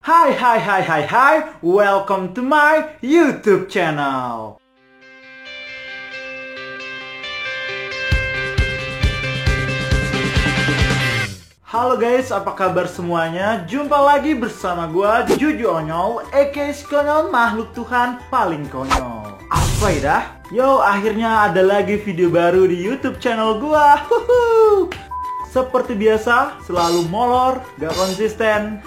Hai, welcome to my YouTube channel. Halo guys, apa kabar semuanya? Jumpa lagi bersama gua Juju Onyol, aka konyol makhluk Tuhan paling konyol. Apa ya? Yo, akhirnya ada lagi video baru di YouTube channel gua. Seperti biasa, selalu molor, gak konsisten.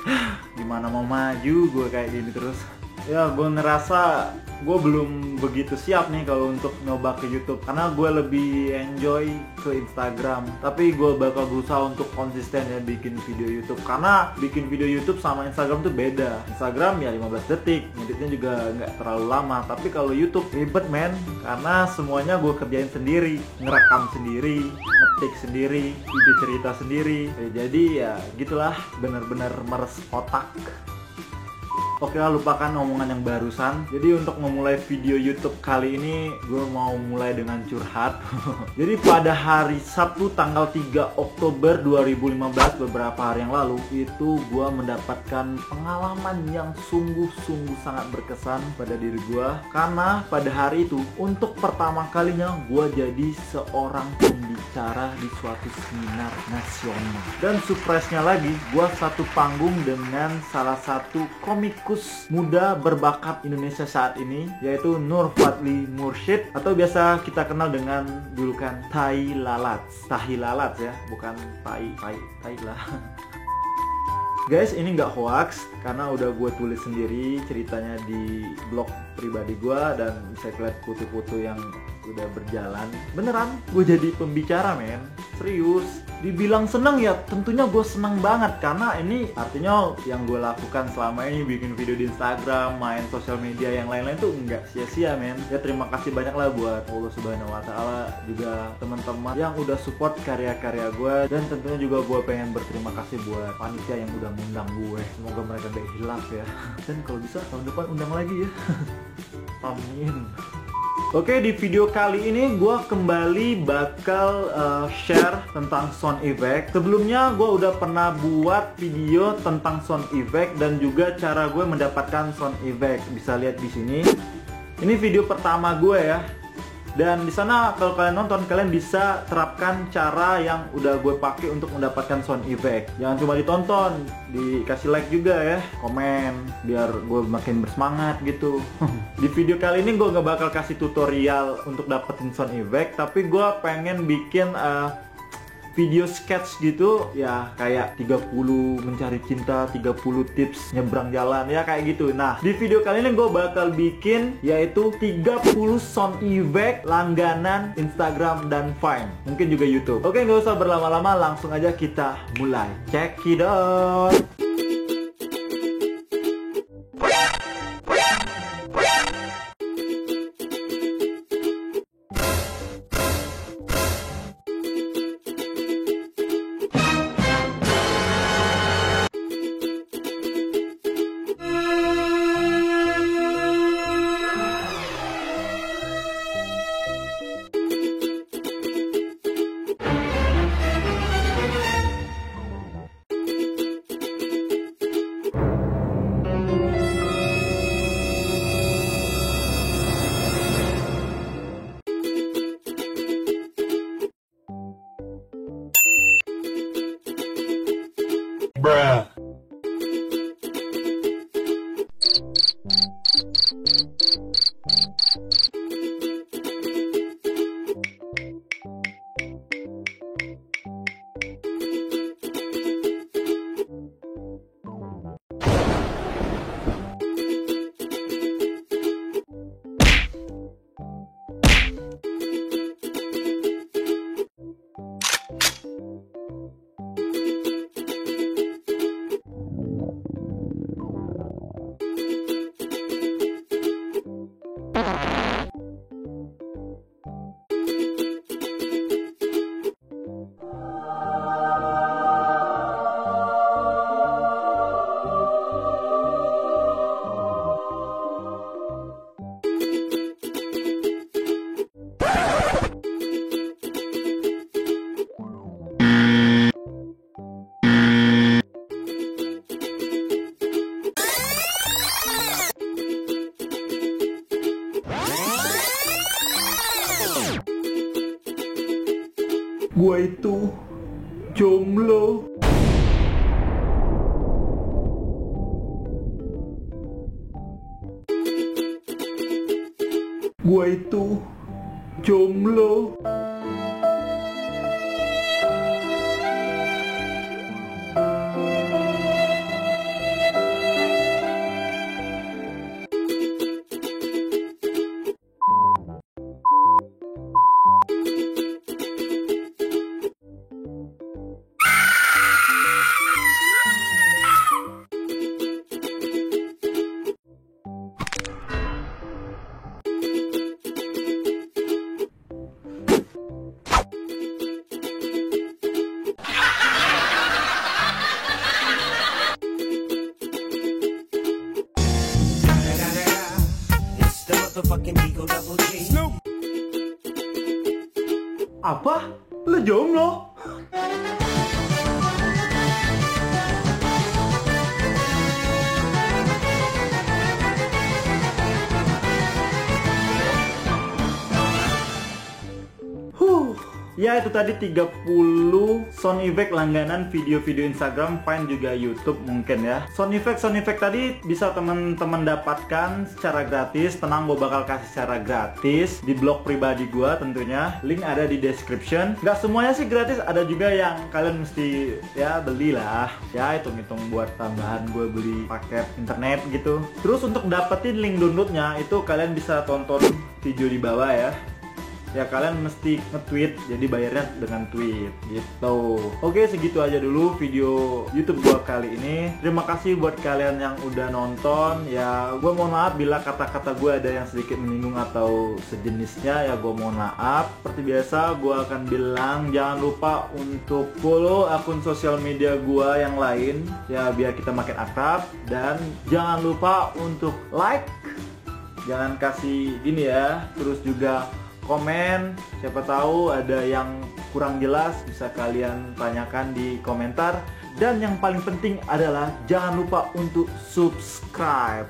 Gimana mau maju gue kayak gini terus? Ya, gue ngerasa gue belum begitu siap nih kalau untuk nyoba ke YouTube, karena gue lebih enjoy ke Instagram. Tapi gue bakal berusaha untuk konsisten ya bikin video YouTube, karena bikin video YouTube sama Instagram tuh beda. Instagram ya 15 detik, ngeditnya juga nggak terlalu lama. Tapi kalau YouTube ribet men, karena semuanya gue kerjain sendiri, ngerekam sendiri, ngetik sendiri, ide cerita sendiri. Jadi ya gitulah, bener-bener meres otak. Oke lah, lupakan omongan yang barusan. Jadi untuk memulai video YouTube kali ini, gue mau mulai dengan curhat. Jadi pada hari Sabtu tanggal 3 Oktober 2015, beberapa hari yang lalu, itu gue mendapatkan pengalaman yang sungguh-sungguh sangat berkesan pada diri gue. Karena pada hari itu, untuk pertama kalinya gue jadi seorang pembicara di suatu seminar nasional. Dan surprise-nya lagi, gue satu panggung dengan salah satu komikus muda berbakat Indonesia saat ini, yaitu Nur Fadli Mursyid, atau biasa kita kenal dengan julukan Tai Lalats. Tahi Lalats ya, bukan Tai lah. Guys, ini nggak hoax, karena udah gue tulis sendiri ceritanya di blog pribadi gue, dan bisa lihat foto-foto yang udah berjalan. Beneran, gue jadi pembicara men, serius. Dibilang seneng ya, tentunya gue seneng banget, karena ini artinya yang gue lakukan selama ini, bikin video di Instagram, main sosial media yang lain-lain tuh nggak sia-sia men. Ya terima kasih banyak lah buat Allah Subhanahu Wa Taala, juga teman-teman yang udah support karya-karya gue, dan tentunya juga gue pengen berterima kasih buat panitia yang udah ngundang gue. Semoga mereka gak hilaf ya. Dan kalau bisa tahun depan undang lagi ya. Amin. Oke, di video kali ini gue kembali bakal share tentang sound effect. Sebelumnya gue udah pernah buat video tentang sound effect dan juga cara gue mendapatkan sound effect. Bisa lihat di sini. Ini video pertama gue ya. Dan di sana kalau kalian nonton, kalian bisa terapkan cara yang udah gue pakai untuk mendapatkan sound effect. Jangan cuma ditonton, dikasih like juga ya, komen, biar gue makin bersemangat gitu. Di video kali ini gue gak bakal kasih tutorial untuk dapetin sound effect, tapi gue pengen bikin video sketch gitu ya, kayak 30 mencari cinta, 30 tips nyebrang jalan ya, kayak gitu. Nah, di video kali ini gue bakal bikin yaitu 30 sound effect langganan Instagram dan Vine, mungkin juga YouTube. Oke, nggak usah berlama-lama, langsung aja kita mulai. Check it out. Bruh. Gua itu jomblo. Gua itu jomblo. Apa? Lu jomblo? Ya itu tadi 30 sound effect langganan video-video Instagram, Vine juga YouTube mungkin ya. Sound effect tadi bisa teman-teman dapatkan secara gratis. Tenang, gue bakal kasih secara gratis di blog pribadi gue tentunya. Link ada di description. Gak semuanya sih gratis, ada juga yang kalian mesti ya belilah. Ya hitung-hitung buat tambahan gue beli paket internet gitu. Terus untuk dapetin link downloadnya itu kalian bisa tonton video di bawah ya. Ya kalian mesti nge-tweet, jadi bayarnya dengan tweet gitu. Oke, segitu aja dulu video YouTube gua kali ini. Terima kasih buat kalian yang udah nonton. Ya gua mohon maaf bila kata-kata gua ada yang sedikit menyinggung atau sejenisnya, ya gua mohon maaf. Seperti biasa gua akan bilang jangan lupa untuk follow akun sosial media gua yang lain ya biar kita makin akrab. Dan jangan lupa untuk like, jangan kasih gini ya, terus juga komen, siapa tahu ada yang kurang jelas bisa kalian tanyakan di komentar. Dan yang paling penting adalah jangan lupa untuk subscribe.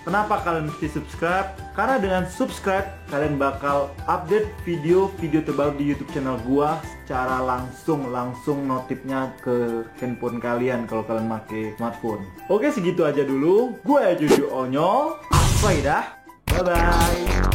Kenapa kalian mesti subscribe? Karena dengan subscribe kalian bakal update video-video terbaru di YouTube channel gua secara langsung notifnya ke handphone kalian kalau kalian pakai smartphone. Oke, segitu aja dulu. Gue Juju Onyol. Bye dah. Bye bye.